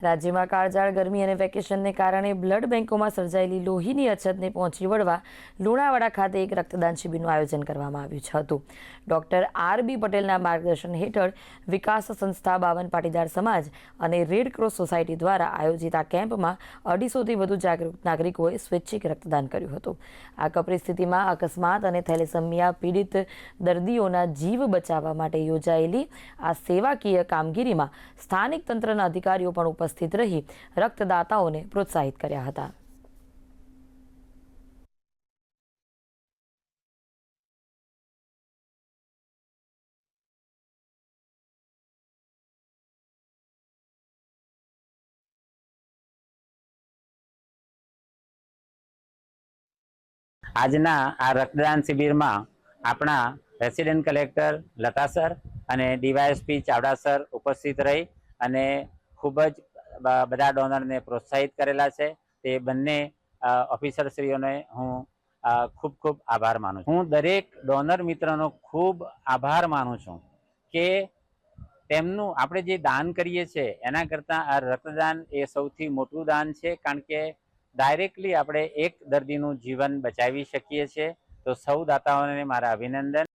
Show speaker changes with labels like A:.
A: राज्य में काळझाळ गरमी और वेकेशन ने कारण ब्लड बैंकों में सर्जायेली लोहीनी अछत ने पहोंची वळवा લુણાવાડા खाते एक रक्तदान शिबिरનું आयोजन કરવામાં આવ્યું હતું। Doctor RB. पटेलના मार्गदर्शन हेठળ विकास संस्था बावन पाटीदार समाज और रेड क्रॉस सोसायटी द्वारा आयोजित आ केम्प में 250 थी वधु जागृत नागरिकों स्वैच्छिक रक्तदान कर्યું હતું। आ कपरी स्थिति में अकस्मात और थैलेसेमिया पीड़ित दर्दीओना जीव बचाववा माटे योजायेली आ सेवाकीय कामगीरी में स्थानिक तंत्रना अधिकारीओ पण उपस्थित रही रक्तदाताओने प्रोत्साहित कर्या हता।
B: आजना आ रक्तदान शिबिर में अपना रेसिडेंट कलेक्टर लता सर और डीवायएसपी चावड़ा सर उपस्थित रही अने खूबज बधा डोनर ने प्रोत्साहित करेला छे। ते बंने ऑफिसरश्रीओने हूँ खूब खूब आभार मानु छूं। हूँ दरेक डोनर मित्रों खूब आभार मानु छूं के तेमनुं आपणे जे दान करीए छे एना करता आ रक्तदान ए सौथी मोटुं दान छे, कारण के डायरेक्टली આપણે એક દર્દીનું જીવન બચાવી શકીએ છીએ। તો સૌ દાતાઓને મારા અભિનંદન।